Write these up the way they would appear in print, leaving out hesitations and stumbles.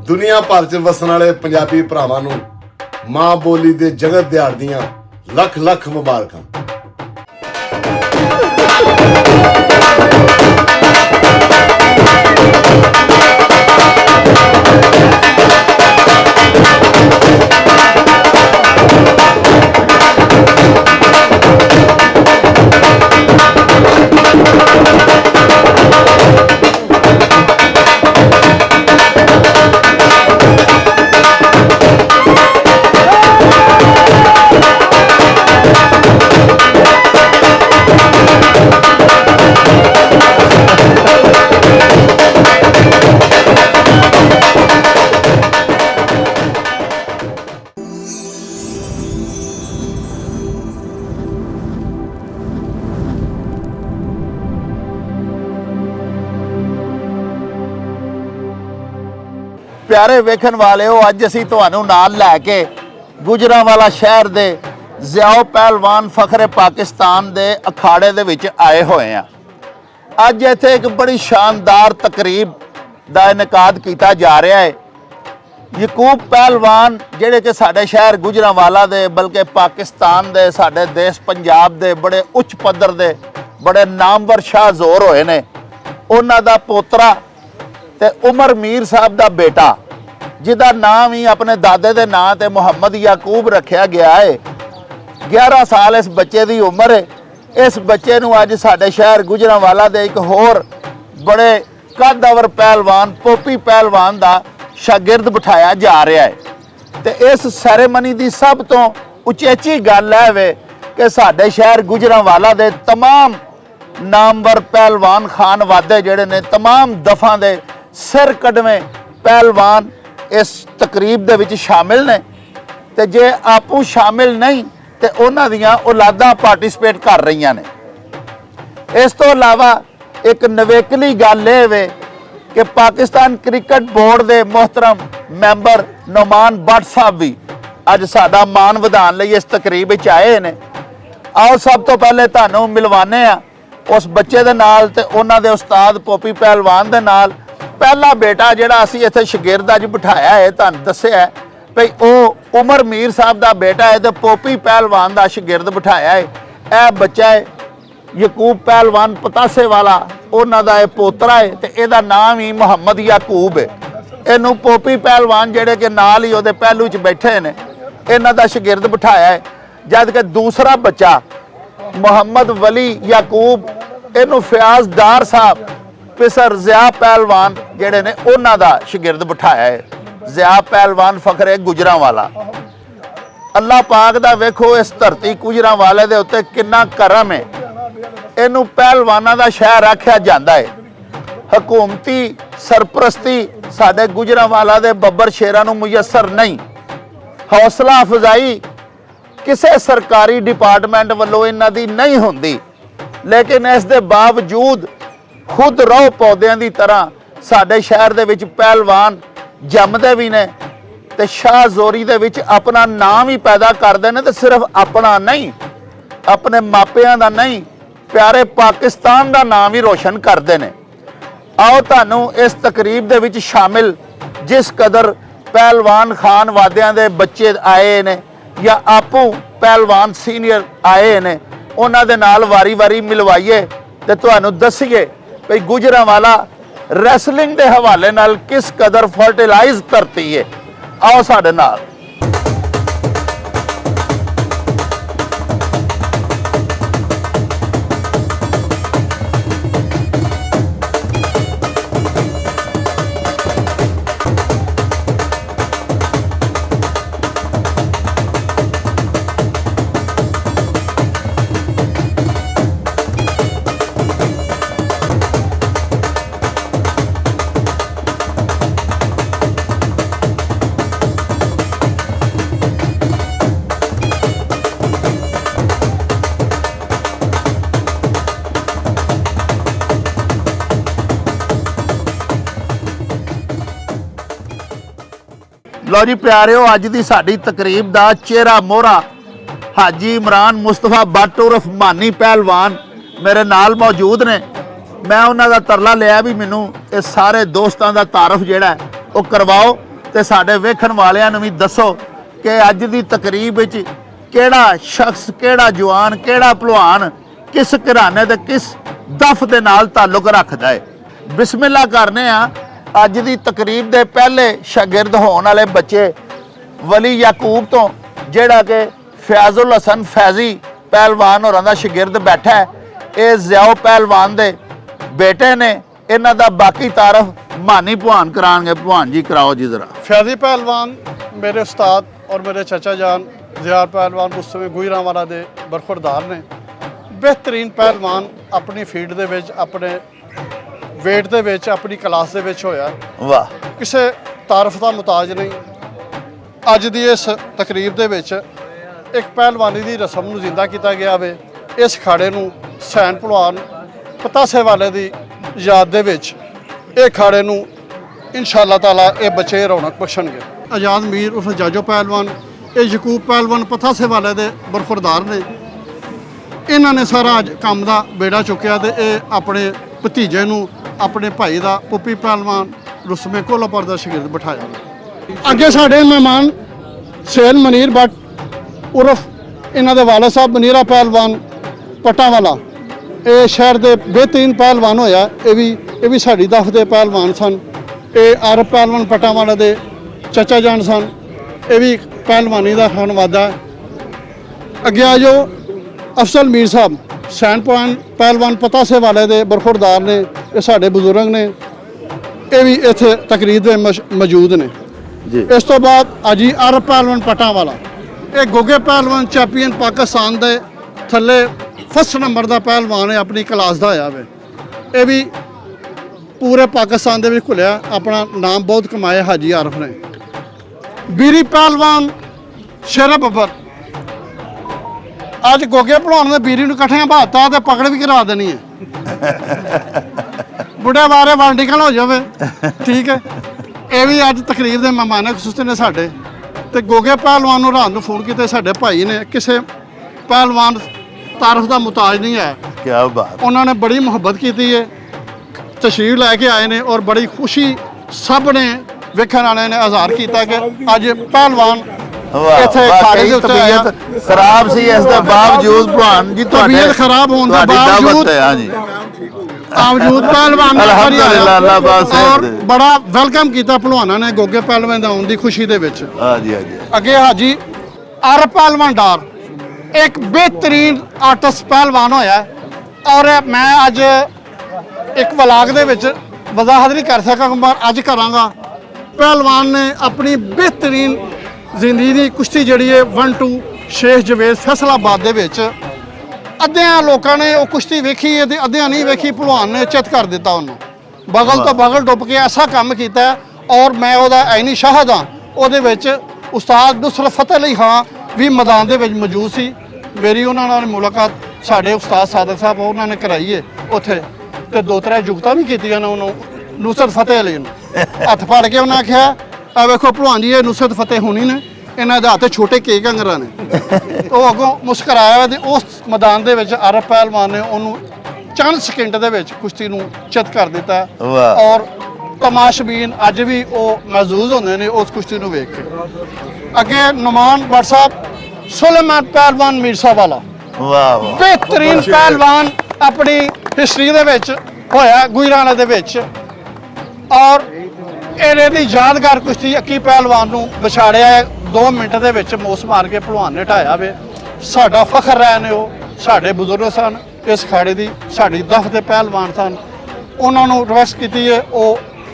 दुनिया भर च वसन वाले पंजाबी भरावां नूं मां बोली दे जगत दिहाड़ दियां लख लख मुबारकां। प्यारे वेखण वालिओ, अज असीं तुहानूं नाल लैके गुजरांवाला शहर दे ज़िया पहलवान फखरे पाकिस्तान दे अखाड़े दे विच आए होए हैं। अज इत्थे एक बड़ी शानदार तकरीब दा इनकाद कीता जा रहा है। यकूब पहलवान जिहड़े कि साडे शहर गुजरांवाला दे बल्कि पाकिस्तान दे साडे देश पंजाब दे बड़े उच्च पद्धर दे बड़े नामवर शाहजोर होए ने, उन्हां दा पोतरा ते उमर मीर साहब दा बेटा जिहदा नाम ही अपने दादे दे नां ते मुहम्मद याकूब रखिया गया है। 11 साल इस बच्चे दी उम्र है। इस बच्चे नूं अज साडे शहर गुजरांवाला दे एक होर बड़े कदवर पहलवान पोपी पहलवान दा शागिर्द बिठाया जा रहा है। ते इस सैरेमनी दी सब तो उचेची गल है वे कि साडे शहर गुजरांवाला दे तमाम नामवर पहलवान खान वादे जिहड़े ने तमाम दफां दे सिर कढवें पहलवान इस तकरीब दे विच शामिल ने, ते जे आपू शामिल नहीं ते उन्हां दियां औलादां पार्टिसिपेट कर रही ने। इस तो इलावा एक नवेकली गल ये वे कि पाकिस्तान क्रिकेट बोर्ड दे मोहतरम मैंबर नुमान भट्ट साहब भी अज साडा मान वधाउण लई इस तकरीब विच आए ने। आओ सब तो पहले तुहानूं मिलवाने आ उस बच्चे दे नाल ते उन्हां दे उस्ताद पोपी पहलवान दे नाल। पहला बेटा जिहड़ा असीं इत्थे शागिर्द अज बिठाया है, तुहानूं दस्सिआ है भई वो उमर मीर साहब दा बेटा है ते पोपी पहलवान दा शागिर्द बिठाया है। यह बच्चा है यकूब पहलवान पतासेवाला, उन्हां दा पोतरा है ते इहदा नाम ही मुहम्मद याकूब है। इहनूं पोपी पहलवान जिहड़े कि नाल ही उहदे पहलू च बैठे ने, इन्हां दा शागिर्द बिठाया है। जबकि दूसरा बच्चा मुहम्मद वली याकूब, इहनूं फयाज डार साहब पिसर ज़िया पहलवान जिहड़े ने उन्हां दा शागिर्द बिठाया है। ज़िया पहलवान फखरे गुजरांवाला। अल्लाह पाक दा वेखो इस धरती गुजरांवाले दे उत्ते किन्ना करम है। इहनूं पहलवानां दा शहर आख्या जांदा है। हुकूमती सरपरस्ती साडे गुजरांवाला दे बब्बर शेरां नूं मुयसर नहीं। हौसला अफजाई किसी सरकारी डिपार्टमेंट वालों इन्हां दी नहीं हुंदी, लेकिन इस दे बावजूद खुद रौह पौधों की तरह साडे शहर दे विच पहलवान जमदे भी ने ते शाहजोरी दे विच अपना नाम ही पैदा करते हैं। तो सिर्फ अपना नहीं, अपने मापियां दा नहीं, प्यारे पाकिस्तान दा नाम ही रोशन करते हैं। आओ तुहानूं इस तकरीब दे विच शामिल जिस कदर पहलवान खान वादियां दे बच्चे आए ने या आपू पहलवान सीनियर आए ने, उन्हां दे नाल वारी वारी मिलवाइए ते तुहानूं दस्सीए भई गुजरांवाला रैसलिंग के हवाले नाल किस कदर फर्टिलाइज धरती है। आओ साडे नाल। लो जी प्यारिओ, अज की साड़ी तकरीब का चेहरा मोहरा हाजी इमरान मुस्तफा भट्ट उर्फ मानी पहलवान मेरे नाल मौजूद ने। मैं उन्हों का तरला लिया भी मैनू इस सारे दोस्तों का तारफ जोड़ा वो करवाओ ਤੇ ਸਾਡੇ ਵੇਖਣ ਵਾਲਿਆਂ ਨੂੰ ਵੀ ਦੱਸੋ ਕਿ ਅੱਜ ਦੀ ਤਕਰੀਬ ਵਿੱਚ ਕਿਹੜਾ ਸ਼ਖਸ, ਕਿਹੜਾ ਜਵਾਨ, ਕਿਹੜਾ ਭਲਵਾਨ ਕਿਸ ਘਰਾਣੇ ਤੇ ਕਿਸ ਦਫ ਦੇ ਨਾਲ ਤਾਲੁਕ ਰੱਖਦਾ ਹੈ। ਬਿਸਮਿਲ੍ਲਾ ਕਰਨੇ ਆ। ਅੱਜ ਦੀ ਤਕਰੀਬ ਦੇ ਪਹਿਲੇ ਸ਼ਾਗਿਰਦ ਹੋਣ ਵਾਲੇ ਬੱਚੇ ਵਲੀ ਯਾਕੂਬ ਤੋਂ, ਜਿਹੜਾ ਕਿ ਫੈਜ਼ੁਲ ਹਸਨ ਫੈਜ਼ੀ ਪਹਿਲਵਾਨ ਹੋਰਾਂ ਦਾ ਸ਼ਾਗਿਰਦ ਬੈਠਾ ਹੈ। ਇਹ ਜ਼ਿਆ ਪਹਿਲਵਾਨ ਦੇ ਬੇਟੇ ਨੇ। ਇਹਨਾਂ ਦਾ ਬਾਕੀ ਤਾਰਫ ਮਾਨੀ ਭਲਵਾਨ ਕਰਾਂਗੇ। ਭਲਵਾਨ ਜੀ कराओ जी जरा। फैजी पहलवान मेरे उस्ताद और मेरे चाचा जान ज़िया पहलवान उस समय गुजरांवाला दे बरखुरदार ने। बेहतरीन पहलवान अपनी फील्ड दे विच, अपने वेट दे विच, अपनी क्लास दे विच होया। वाह। किसे तारफ का मुताज नहीं। अज दी इस तकरीब दे विच एक पहलवानी दी रस्म नूं जिंदा किया गया वे। इस अखाड़े नूं हुसैन पहलवान पतासेवाले दी याद दे विच ਇਹ ਅਖਾੜੇ ਨੂੰ ਇਨਸ਼ਾਅੱਲਾ ਤਾਲਾ ਇਹ ਬੱਚੇ ਰੌਣਕ ਬਖਸ਼ਣਗੇ। ਆਜ਼ਾਦ ਮੀਰ ਉਰਫ ਜਾਜੋ ਪਹਿਲਵਾਨ, ਇਹ ਯਕੂਬ ਪਹਿਲਵਾਨ ਪਤਾਸੇਵਾਲੇ ਦੇ ਬਰਖੁਰਦਾਰ ਨੇ। ਇਹਨਾਂ ਨੇ ਸਾਰਾ ਅੱਜ ਕੰਮ ਦਾ ਬੇੜਾ ਚੁੱਕਿਆ ਤੇ ਇਹ ਆਪਣੇ ਭਤੀਜੇ ਨੂੰ, ਆਪਣੇ ਭਾਈ ਦਾ ਪੁੱਪੀ ਪਹਿਲਵਾਨ ਰੁਸਮੇ ਕੋਲਾਪੁਰ ਦਾ ਸ਼ਾਗਿਰਦ ਬਿਠਾਇਆ। ਅੱਗੇ ਸਾਡੇ ਮਹਿਮਾਨ ਹੁਸੈਨ ਮਨੀਰ ਬੱਟ ਉਰਫ ਇਹਨਾਂ ਦੇ ਵਾਲਾ ਸਾਹਿਬ ਮਨੀਰਾ ਪਹਿਲਵਾਨ ਪਟਾਵਾਲਾ, ਇਹ ਸ਼ਹਿਰ ਦੇ ਬਿਹਤਰੀਨ ਪਹਿਲਵਾਨ ਹੋਇਆ। ਇਹ ਵੀ ਸਾਡੀ ਦਫ ਦੇ ਪਹਿਲਵਾਨ ਸਨ। ਇਹ ਆਰਫ ਪਹਿਲਵਾਨ ਪਟਾਵਾਲਾ ਦੇ ਚਾਚਾ ਜਾਨ ਸਨ। ਇਹ ਵੀ ਪਹਿਲਵਾਨੀ ਦਾ ਖਾਨਵਾਦਾ। ਅੱਗੇ ਆ ਜੋ ਅਫਸਲ ਮੀਰ ਸਾਹਿਬ ਹੁਸੈਨ ਪਹਿਲਵਾਨ ਪਤਾਸੇਵਾਲੇ ਦੇ ਬਰਖੁਰਦਾਰ ਨੇ। ਇਹ ਸਾਡੇ ਬਜ਼ੁਰਗ ਨੇ। ਇਹ ਵੀ ਇੱਥੇ ਤਕਰੀਬ ਦੇ ਮੌਜੂਦ ਨੇ ਜੀ। ਇਸ ਤੋਂ ਬਾਅਦ ਅਜੀ ਆਰਫ ਪਹਿਲਵਾਨ ਪਟਾਵਾਲਾ, ਇਹ ਗੋਗੇ ਪਹਿਲਵਾਨ ਚੈਂਪੀਅਨ ਪਾਕਿਸਤਾਨ ਦੇ ਥੱਲੇ फस्ट नंबर का पहलवान है, अपनी क्लास का होया वे। ये भी पूरे पाकिस्तान के घुलिया, अपना नाम बहुत कमाया हाजी आरफ ने। बीरी पहलवान शेर बब्बर, अज गोगे भलवान ने बीरी कट्ठियां बहाता तो पकड़ भी करा देनी है। बुढ़े बारे वन निकल हो जाए, ठीक है। ये भी अज तकरीर के मेहमान खसूसी ने साडे ते गोगे पहलवान रात को फोन किया। साडे भाई ने किसी पहलवान तारफ का मुताज नहीं है। क्या बात। उन्होंने बड़ी मुहब्बत की है, तशरीफ लैके आए ने और बड़ी खुशी सब ने वेखण वाले ने इजहार किया कि अज पहलवान इत्थे अखाड़े दे उत्ते आया। खराब सी इस दे बावजूद भलवान जी तबीयत खराब होने के बावजूद पहलवान और बड़ा वेलकम किया भलवाना ने गोगे पहलवान दा आउण दी खुशी दे विच। अगे हाजी आरफ पहलवान डार एक बेहतरीन आर्टिस्ट पहलवान होया। और मैं अज एक व्लॉग दे विच वजाहत नहीं कर सका, पर अज करांगा। पहलवान ने अपनी बेहतरीन जिंदगी की कुश्ती जिहड़ी है 1-2 शेख जवेद फैसलाबाद दे विच अद्धियां लोकां ने वो कुश्ती वेखी है ते अद्धियां नहीं वेखी। भलवान ने चित कर दिता उन्होंने, बगल तो बगल डुब के ऐसा काम किया। और मैं वो ऐनी शाहद हाँ। वो उस्ताद नुसरत फतेह अली खां भी मैदान दे विच मौजूद सी। मेरी उन्होंने मुलाकात साढ़े उस्ताद सादक साहब उन्होंने कराई है उत्थे, तो 2-3 जुगतां भी कीतियां ने उन्होंने नुसरत फतेह अली हथ फड़ के उन्हें आख्या, आ वेखो भलवान जी ये नुसरत फतेह होनी ने, इन्हां दे हत्थ छोटे केक अंगरा ने। तो अगों मुस्कराया ते उस मैदान दे विच आरफ पहलवान ने उन्होंने चंद सकिंट दे विच कुश्ती नूं चित कर दिता। और तमाशबीन अज भी वो महसूस होंदे ने उस कुश्ती नूं वेख के। अगे नुमान भट्ट साहब सुलेमान पहलवान मीरसावाला, बेहतरीन पहलवान अपनी हिस्टरी दे विच होया गुजरांवाले दे विच। और इहदी यादगार कुश्ती अक्की पहलवान नूं विछाड़िया 2 मिनट दे विच मोस मार के भलवान ने ढाया वे। साडा फखर रहे ने, वो साडे बुजुर्ग सन, इस अखाड़े दी साडी दफ दे पहलवान सन। उन्हां नूं रिक्वेस्ट कीती है, वो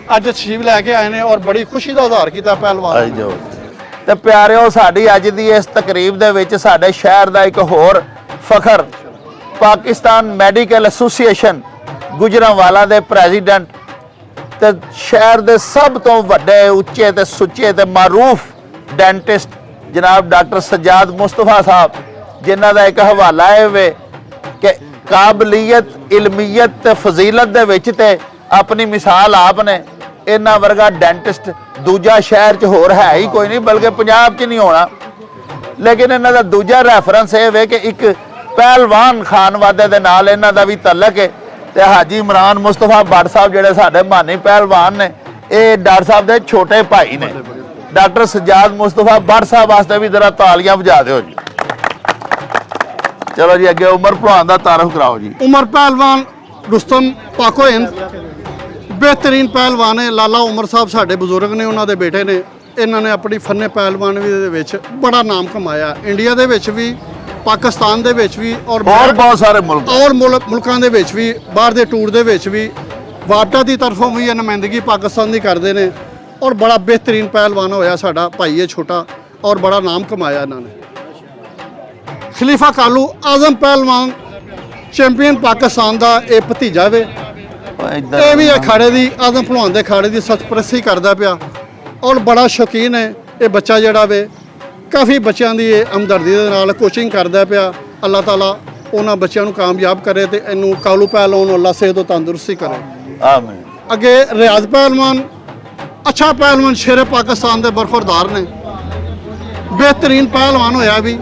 अज तशरीफ लैके आए ने और बड़ी खुशी का इजहार किया पहलवान। ਤੇ ਪਿਆਰਿਓ, ਸਾਡੀ ਅੱਜ ਦੀ ਇਸ ਤਕਰੀਬ ਦੇ ਵਿੱਚ ਸਾਡੇ ਸ਼ਹਿਰ ਦਾ ਇੱਕ ਹੋਰ ਫਖਰ ਪਾਕਿਸਤਾਨ ਮੈਡੀਕਲ ਐਸੋਸੀਏਸ਼ਨ ਗੁਜਰਾਂਵਾਲਾ ਦੇ ਪ੍ਰੈਜ਼ੀਡੈਂਟ ਤੇ ਸ਼ਹਿਰ ਦੇ ਸਭ ਤੋਂ ਵੱਡੇ ਉੱਚੇ ਤੇ ਸੁੱਚੇ ਤੇ ਮਾਰੂਫ ਡੈਂਟਿਸਟ ਜਨਾਬ ਡਾਕਟਰ ਸਜਾਦ ਮੁਸਤਫਾ ਸਾਹਿਬ, ਜਿਨ੍ਹਾਂ ਦਾ ਇੱਕ ਹਵਾਲਾ ਹੈ ਵੇ ਕਿ ਕਾਬਲੀਅਤ, ਇਲਮੀਅਤ ਤੇ ਫਜ਼ੀਲਤ ਦੇ ਵਿੱਚ ਤੇ ਆਪਣੀ ਮਿਸਾਲ ਆਪ ਨੇ। ਇਹਨਾਂ ਵਰਗਾ ਡੈਂਟਿਸਟ ਦੂਜਾ ਸ਼ਹਿਰ 'ਚ ਹੋਰ ਹੈ ਹੀ ਕੋਈ ਨਹੀਂ, ਬਲਕਿ ਪੰਜਾਬ 'ਚ ਨਹੀਂ ਹੋਣਾ। ਲੇਕਿਨ ਇਹਨਾਂ ਦਾ ਦੂਜਾ ਰੈਫਰੈਂਸ ਇਹ ਵੇ ਕਿ ਇੱਕ ਪਹਿਲਵਾਨ ਖਾਨਵਾਦੇ ਦੇ ਨਾਲ ਇਹਨਾਂ ਦਾ ਵੀ ਤਲਕ ਹੈ। ਤੇ ਹਾਜੀ ਇਮਰਾਨ ਮੁਸਤਫਾ ਭੱਟ ਸਾਹਿਬ ਜਿਹੜੇ ਸਾਡੇ ਮਾਨੀ ਪਹਿਲਵਾਨ ਨੇ, ਇਹ ਡਾਕਟਰ ਸਾਹਿਬ ਦੇ ਛੋਟੇ ਭਾਈ ਨੇ ਡਾਕਟਰ ਸਜਾਦ ਮੁਸਤਫਾ ਬੱਟ ਸਾਹਿਬ ਵਾਸਤੇ ਵੀ ਜ਼ਰਾ ਤਾਲੀਆਂ ਵਜਾ ਦਿਓ ਜੀ। ਚਲੋ ਜੀ ਅੱਗੇ ਉਮਰ ਭਲਵਾਨ ਦਾ ਤਾਰਫ ਕਰਾਓ ਜੀ। ਉਮਰ ਪਹਿਲਵਾਨ ਰੁਸਤਮ ਪਾਕੋ ਹਿੰਦ ਬਿਹਤਰੀਨ ਪਹਿਲਵਾਨ ਹੈ। ਲਾਲਾ ਉਮਰ ਸਾਹਿਬ ਸਾਡੇ ਬਜ਼ੁਰਗ ਨੇ, ਉਹਨਾਂ ਦੇ ਬੇਟੇ ਨੇ। ਇਹਨਾਂ ਨੇ ਆਪਣੀ ਫੰਨੇ ਪਹਿਲਵਾਨੀ ਦੇ ਵਿੱਚ ਬੜਾ ਨਾਮ ਕਮਾਇਆ, ਇੰਡੀਆ ਦੇ ਵਿੱਚ ਵੀ, ਪਾਕਿਸਤਾਨ ਦੇ ਵਿੱਚ ਵੀ, ਔਰ ਬਹੁਤ ਸਾਰੇ ਮੁਲਕਾਂ ਦੇ ਵਿੱਚ ਵੀ, ਬਾਹਰ ਦੇ ਟੂਰ ਦੇ ਵਿੱਚ ਵੀ, ਵਾਟਾ ਦੀ ਤਰਫੋਂ ਵੀ ਇਹ ਨੁਮਾਇੰਦਗੀ ਪਾਕਿਸਤਾਨ ਦੀ ਕਰਦੇ ਨੇ। ਔਰ ਬੜਾ ਬਿਹਤਰੀਨ ਪਹਿਲਵਾਨ ਹੋਇਆ ਸਾਡਾ ਭਾਈ ਹੈ ਛੋਟਾ, ਔਰ ਬੜਾ ਨਾਮ ਕਮਾਇਆ ਇਹਨਾਂ ਨੇ। ਖਲੀਫਾ ਕਾਲੂ ਆਜ਼ਮ ਪਹਿਲਵਾਨ ਚੈਂਪੀਅਨ ਪਾਕਿਸਤਾਨ ਦਾ ਇਹ ਭਤੀਜਾ ਵੇ। ਇਹ ਵੀ ਅਖਾੜੇ ਦੀ ਆਜ਼ਮ ਭਲਵਾਨ ਦੇ ਅਖਾੜੇ ਦੀ ਸਰਪ੍ਰਸਤੀ ਕਰਦਾ ਪਿਆ, ਔਰ ਬੜਾ ਸ਼ੌਕੀਨ ਹੈ ਇਹ ਬੱਚਾ ਜਿਹੜਾ ਵੇ। ਕਾਫੀ ਬੱਚਿਆਂ ਦੀ ਇਹ ਹਮਦਰਦੀ ਦੇ ਨਾਲ ਕੋਚਿੰਗ ਕਰਦਾ ਪਿਆ। ਅੱਲਾਹ ਤਾਲਾ ਉਹਨਾਂ ਬੱਚਿਆਂ ਨੂੰ ਕਾਮਯਾਬ ਕਰੇ ਤੇ ਇਹਨੂੰ ਕਾਲੂ ਪਹਿਲਵਾਨ ਨੂੰ ਅੱਲਾਹ ਸਿਹਤ ਤੇ ਤੰਦਰੁਸਤੀ ਕਰੇ, ਆਮੀਨ। ਅੱਗੇ ਰਿਆਜ਼ ਪਹਿਲਵਾਨ ਅੱਛਾ ਪਹਿਲਵਾਨ ਸ਼ੇਰੇ ਪਾਕਿਸਤਾਨ ਦੇ ਬਰਖੁਰਦਾਰ ਨੇ, ਬਿਹਤਰੀਨ ਪਹਿਲਵਾਨ ਹੋਇਆ ਵੀ।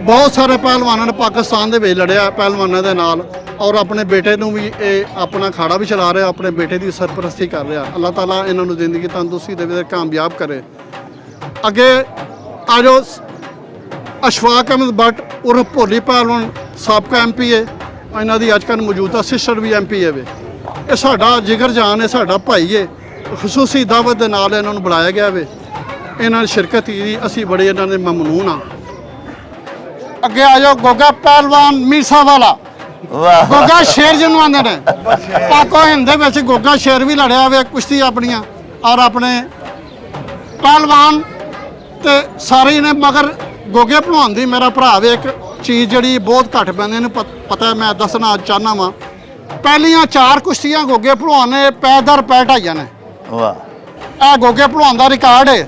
ਬਹੁਤ ਸਾਰੇ ਪਹਿਲਵਾਨਾਂ ਨੇ ਪਾਕਿਸਤਾਨ ਦੇ ਵਿੱਚ ਲੜਿਆ ਪਹਿਲਵਾਨਾਂ ਦੇ ਨਾਲ, ਔਰ ਆਪਣੇ ਬੇਟੇ ਨੂੰ ਵੀ ਇਹ ਆਪਣਾ ਅਖਾੜਾ ਵੀ ਚਲਾ ਰਿਹਾ, ਆਪਣੇ ਬੇਟੇ ਦੀ ਸਰਪ੍ਰਸਤੀ ਕਰ ਰਿਹਾ। ਅੱਲਾਹ ਤਾਲਾ ਇਹਨਾਂ ਨੂੰ ਜ਼ਿੰਦਗੀ ਤੰਦਰੁਸਤੀ ਦੇਵੇ, ਕਾਮਯਾਬ ਕਰੇ। ਅੱਗੇ ਆ ਜਾਓ ਅਸ਼ਫਾਕ ਅਹਿਮਦ ਬੱਟ ਉਰਫ ਭੋਲੀ ਪਹਿਲਵਾਨ ਸਾਬਕਾ MP ਹੈ। ਇਹਨਾਂ ਦੀ ਅੱਜ ਕੱਲ੍ਹ ਮੌਜੂਦਾ ਸਿਸਟਰ ਵੀ MP ਹੈ ਵੇ। ਇਹ ਸਾਡਾ ਜਿਗਰ ਜਾਨ ਹੈ, ਸਾਡਾ ਭਾਈ ਹੈ। ਖਸੂਸੀ ਦਾਵਤ ਦੇ ਨਾਲ ਇਹਨਾਂ ਨੂੰ ਬੁਲਾਇਆ ਗਿਆ ਵੇ। ਇਹਨਾਂ ਦੀ ਸ਼ਿਰਕਤ ਦੀ ਅਸੀਂ ਬੜੇ ਇਹਨਾਂ ਦੇ ਮਮਨੂਨ ਹਾਂ। ਅੱਗੇ ਆ ਜਾਓ ਗੋਗਾ ਪਹਿਲਵਾਨ ਮੀਰਸਾ ਵਾਲਾ। ਗੋਗਾ ਸ਼ੇਰ ਜਿਹਨੂੰ ਆਉਂਦੇ ਨੇ, ਪਾਕੋ ਹਿੰਦ ਦੇ ਵਿੱਚ ਗੋਗਾ ਸ਼ੇਰ ਵੀ ਲੜਿਆ ਵੇ ਕੁਸ਼ਤੀ ਆਪਣੀਆਂ, ਔਰ ਆਪਣੇ ਪਹਿਲਵਾਨ ਤੇ ਸਾਰੇ ਨੇ। ਮਗਰ ਗੋਗੇ ਭਲਵਾਨ ਦੀ ਮੇਰਾ ਭਰਾ ਵੇ ਇੱਕ ਚੀਜ਼ ਜਿਹੜੀ ਬਹੁਤ ਘੱਟ ਪੈਂਦੇ ਨੇ ਪਤਾ, ਮੈਂ ਦੱਸਣਾ ਚਾਹੁੰਦਾ ਵਾਂ। ਪਹਿਲੀਆਂ 4 ਕੁਸ਼ਤੀਆਂ ਗੋਗੇ ਭਲਵਾਨ ਨੇ ਪੈ ਦਰ ਪੈ ਢਾਈਆਂ ਨੇ। ਵਾਹ, ਇਹ ਗੋਗੇ ਭਲਵਾਨ ਦਾ ਰਿਕਾਰਡ ਹੈ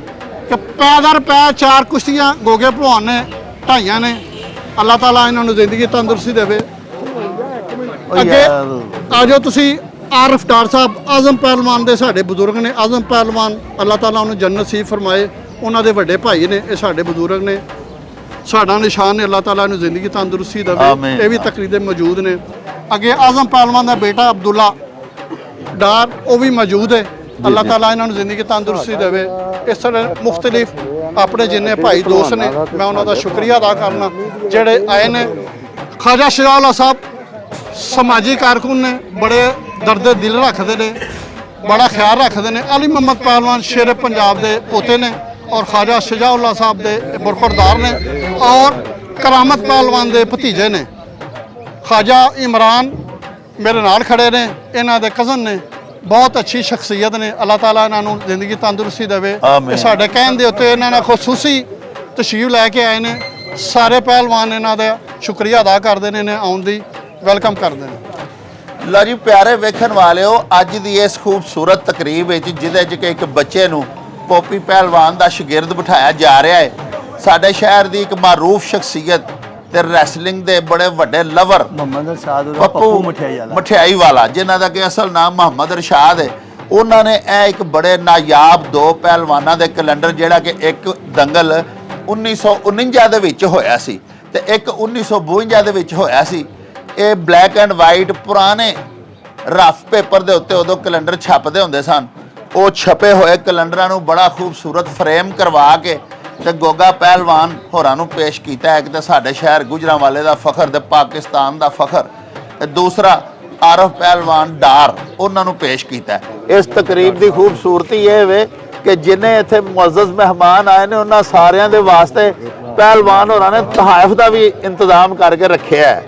ਕਿ ਪੈ ਦਰ ਪੈ 4 ਕੁਸ਼ਤੀਆਂ ਗੋਗੇ ਭਲਵਾਨ ਨੇ ਢਾਈਆਂ ਨੇ। ਅੱਲਾਹ ਤਾਲਾ ਇਹਨਾਂ ਨੂੰ ਜ਼ਿੰਦਗੀ ਤੰਦਰੁਸਤੀ ਦੇਵੇ। ਅੱਗੇ ਆ ਜਾਓ ਤੁਸੀਂ ਆਰਫ ਡਾਰ ਸਾਹਿਬ ਆਜ਼ਮ ਪਹਿਲਵਾਨ ਦੇ ਸਾਡੇ ਬਜ਼ੁਰਗ ਨੇ। ਆਜ਼ਮ ਪਹਿਲਵਾਨ ਅੱਲਾਹ ਤਾਲਾ ਉਹਨੂੰ ਜੰਨਤ ਨਸੀਬ ਫਰਮਾਏ। ਉਹਨਾਂ ਦੇ ਵੱਡੇ ਭਾਈ ਨੇ, ਇਹ ਸਾਡੇ ਬਜ਼ੁਰਗ ਨੇ, ਸਾਡਾ ਨਿਸ਼ਾਨ ਨੇ। ਅੱਲਾਹ ਤਾਲਾ ਨੂੰ ਜ਼ਿੰਦਗੀ ਤੰਦਰੁਸਤੀ ਦੇਵੇ। ਇਹ ਵੀ ਤਕਰੀਰ ਮੌਜੂਦ ਨੇ। ਅੱਗੇ ਆਜ਼ਮ ਪਹਿਲਵਾਨ ਦਾ ਬੇਟਾ ਅਬਦੁੱਲਾ ਡਾਰ ਉਹ ਵੀ ਮੌਜੂਦ ਹੈ। ਅੱਲਾਹ ਤਾਲਾ ਇਹਨਾਂ ਨੂੰ ਜ਼ਿੰਦਗੀ ਤੰਦਰੁਸਤੀ ਦੇਵੇ। ਇਸ ਤਰ੍ਹਾਂ ਮੁਖਤਲਿਫ ਆਪਣੇ ਜਿੰਨੇ ਭਾਈ ਦੋਸਤ ਨੇ, ਮੈਂ ਉਹਨਾਂ ਦਾ ਸ਼ੁਕਰੀਆ ਅਦਾ ਕਰਨਾ ਜਿਹੜੇ ਆਏ ਨੇ। ਖਾਜਾ ਸ਼ਜਾਉਲਾ ਸਾਹਿਬ ਸਮਾਜੀ ਕਾਰਕੁਨ ਨੇ, ਬੜੇ ਦਰਦ ਦਿਲ ਰੱਖਦੇ ਨੇ, ਬੜਾ ਖਿਆਲ ਰੱਖਦੇ ਨੇ। ਅਲੀ ਮੁਹੰਮਦ ਪਹਿਲਵਾਨ ਸ਼ੇਰ ਪੰਜਾਬ ਦੇ ਪੋਤੇ ਨੇ, ਔਰ ਖਾਜਾ ਸ਼ਜਾਉਲਾ ਸਾਹਿਬ ਦੇ ਬਰਖੁਰਦਾਰ ਨੇ, ਔਰ ਕਰਾਮਤ ਪਹਿਲਵਾਨ ਦੇ ਭਤੀਜੇ ਨੇ। ਖਾਜਾ ਇਮਰਾਨ ਮੇਰੇ ਨਾਲ ਖੜੇ ਨੇ, ਇਹਨਾਂ ਦੇ ਕਜ਼ਨ ਨੇ। ਬਹੁਤ ਅੱਛੀ ਸ਼ਖਸੀਅਤ ਨੇ। ਅੱਲਾਹ ਤਾਲਾ ਇਹਨਾਂ ਨੂੰ ਜ਼ਿੰਦਗੀ ਤੰਦਰੁਸਤੀ ਦੇਵੇ। ਤੇ ਸਾਡੇ ਕਹਿਣ ਦੇ ਉੱਤੇ ਇਹਨਾਂ ਨੇ ਖੁਸੂਸੀ ਤਸ਼ਰੀਫ ਲੈ ਕੇ ਆਏ ਨੇ। ਸਾਰੇ ਪਹਿਲਵਾਨ ਇਹਨਾਂ ਦਾ ਸ਼ੁਕਰੀਆ ਅਦਾ ਕਰਦੇ ਨੇ, ਆਉਣ ਦੀ ਵੈਲਕਮ ਕਰਦੇ ਨੇ। ਲਓ ਜੀ ਪਿਆਰੇ ਵੇਖਣ ਵਾਲਿਓ, ਅੱਜ ਦੀ ਇਸ ਖੂਬਸੂਰਤ ਤਕਰੀਬ ਵਿੱਚ ਜਿਹਦੇ 'ਚ ਕਿ ਇੱਕ ਬੱਚੇ ਨੂੰ ਪੋਪੀ ਪਹਿਲਵਾਨ ਦਾ ਸ਼ਾਗਿਰਦ ਬਿਠਾਇਆ ਜਾ ਰਿਹਾ ਹੈ, ਸਾਡੇ ਸ਼ਹਿਰ ਦੀ ਇੱਕ ਮਾਰੂਫ ਸ਼ਖਸੀਅਤ ਤੇ ਰੈਸਲਿੰਗ ਦੇ ਬੜੇ ਵੱਡੇ ਲਵਰ ਪੱਪੂ ਮਠਿਆਈ ਵਾਲਾ, ਜਿਨ੍ਹਾਂ ਦਾ ਕਿ ਅਸਲ ਨਾਮ ਮੁਹੰਮਦ ਰਸ਼ਾਦ ਹੈ, ਉਹਨਾਂ ਨੇ ਇਹ ਇੱਕ ਬੜੇ ਨਾਯਾਬ 2 ਪਹਿਲਵਾਨਾਂ ਦੇ ਕੈਲੰਡਰ, ਜਿਹੜਾ ਕਿ ਇੱਕ ਦੰਗਲ 1949 ਦੇ ਵਿੱਚ ਹੋਇਆ ਸੀ ਤੇ ਇੱਕ 1952 ਦੇ ਵਿੱਚ ਹੋਇਆ ਸੀ। ਇਹ ਬਲੈਕ ਐਂਡ ਵਾਈਟ ਪੁਰਾਣੇ ਰਫ ਪੇਪਰ ਦੇ ਉੱਤੇ ਉਦੋਂ ਕੈਲੰਡਰ ਛਪਦੇ ਹੁੰਦੇ ਸਨ। ਉਹ ਛਪੇ ਹੋਏ ਕੈਲੰਡਰਾਂ ਨੂੰ ਬੜਾ ਖੂਬਸੂਰਤ ਫਰੇਮ ਕਰਵਾ ਕੇ ਤੇ ਗੋਗਾ ਪਹਿਲਵਾਨ ਹੋਰਾਂ ਨੂੰ ਪੇਸ਼ ਕੀਤਾ ਹੈ। ਇੱਕ ਤਾਂ ਸਾਡੇ ਸ਼ਹਿਰ ਗੁਜਰਾਂਵਾਲੇ ਦਾ ਫਖਰ ਤੇ ਪਾਕਿਸਤਾਨ ਦਾ ਫਖਰ, ਤੇ ਦੂਸਰਾ ਆਰਫ ਪਹਿਲਵਾਨ ਡਾਰ, ਉਹਨਾਂ ਨੂੰ ਪੇਸ਼ ਕੀਤਾ। ਇਸ ਤਕਰੀਬ ਦੀ ਖੂਬਸੂਰਤੀ ਇਹ ਵੇ ਕਿ ਜਿੰਨੇ ਇੱਥੇ ਮੁਅੱਜ਼ਜ਼ ਮਹਿਮਾਨ ਆਏ ਨੇ, ਉਹਨਾਂ ਸਾਰਿਆਂ ਦੇ ਵਾਸਤੇ ਪਹਿਲਵਾਨ ਹੋਰਾਂ ਨੇ ਤਹਾਇਫ ਦਾ ਵੀ ਇੰਤਜ਼ਾਮ ਕਰਕੇ ਰੱਖਿਆ ਹੈ।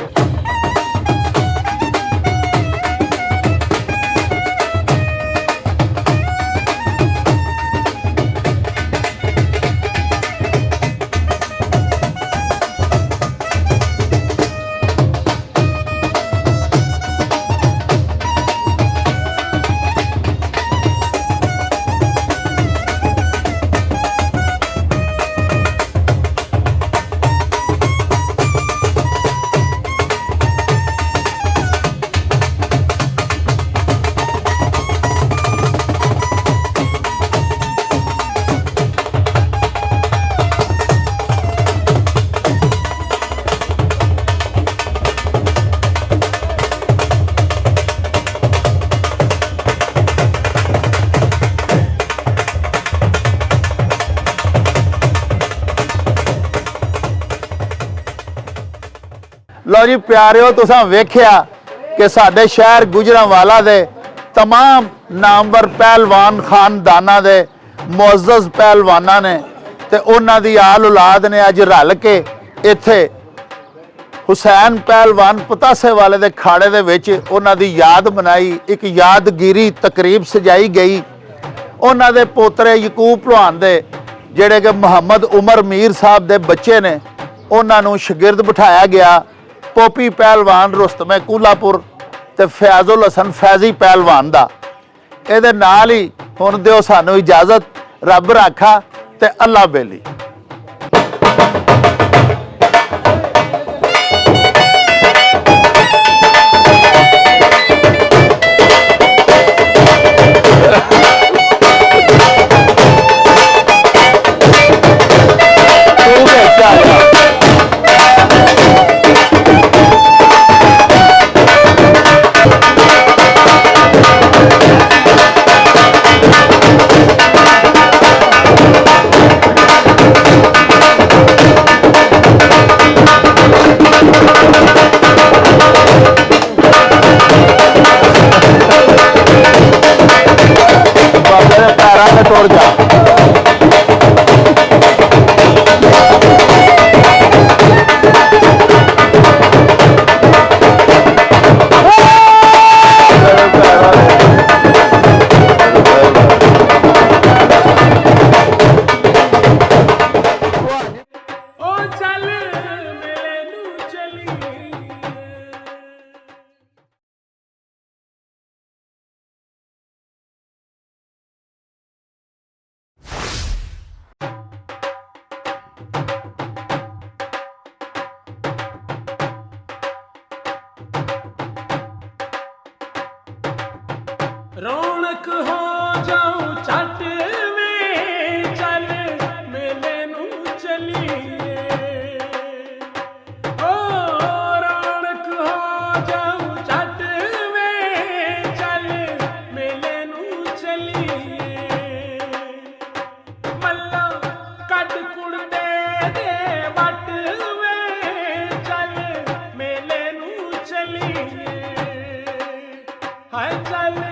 ਲਓ ਜੀ ਪਿਆਰਿਓ, ਤੁਸੀਂ ਵੇਖਿਆ ਕਿ ਸਾਡੇ ਸ਼ਹਿਰ ਗੁਜਰਾਂਵਾਲਾ ਦੇ तमाम ਨਾਮਵਰ ਪਹਿਲਵਾਨ ਖਾਨਦਾਨਾਂ ਦੇ ਮੁਅੱਜ਼ਜ਼ ਪਹਿਲਵਾਨਾਂ ਨੇ ਤੇ ਉਹਨਾਂ ਦੀ ਆਲ ਔਲਾਦ ਨੇ ਅੱਜ ਰਲ ਕੇ ਇੱਥੇ ਹੁਸੈਨ ਪਹਿਲਵਾਨ ਪਤਾਸੇਵਾਲੇ ਦੇ ਖਾੜੇ ਦੇ ਵਿੱਚ ਉਹਨਾਂ ਦੀ ਯਾਦ ਮਨਾਈ। ਇੱਕ ਯਾਦਗੀਰੀ ਤਕਰੀਬ ਸਜਾਈ ਗਈ। ਉਹਨਾਂ ਦੇ ਪੋਤਰੇ ਯਕੂਬ ਭਲਵਾਨ ਦੇ ਜਿਹੜੇ ਕਿ ਮੁਹੰਮਦ ਉਮਰ ਮੀਰ ਸਾਹਿਬ ਦੇ ਬੱਚੇ ਨੇ, ਉਹਨਾਂ ਨੂੰ ਸ਼ਾਗਿਰਦ ਬਿਠਾਇਆ ਗਿਆ। ਪੋਪੀ ਪਹਿਲਵਾਨ ਰੁਸਤਮੇ ਕੂਲਾਪੁਰ ਤੇ ਫੈਜ਼ੁਲ ਹਸਨ ਫੈਜ਼ੀ ਪਹਿਲਵਾਨ ਦਾ। ਇਹਦੇ ਨਾਲ ਹੀ ਹੁਣ ਦਿਓ ਸਾਨੂੰ ਇਜਾਜ਼ਤ। ਰੱਬ ਰਾਖਾ ਤੇ ਅੱਲਾ ਬੇਲੀ। तोड़ जा ਰੌਣਕ ਹੋ ਜਾਉ ਛੱਟ ਵੇ ਚੱਲ ਮੇਲੇ ਨੂੰ ਚਲੀਏ। ਓ ਰੌਣਕ ਹੋ ਜਾਉ ਛੱਟ ਵੇ ਚੱਲ ਮੇਲੇ ਨੂੰ ਚਲੀਏ। ਮੱਲਾ ਕੱਢ ਕੁੜਦੇ ਦੇ ਵੱਟ ਵੇ ਚੱਲ ਮੇਲੇ ਨੂੰ ਚਲੀਏ। ਹਾਏ ਚੱਲ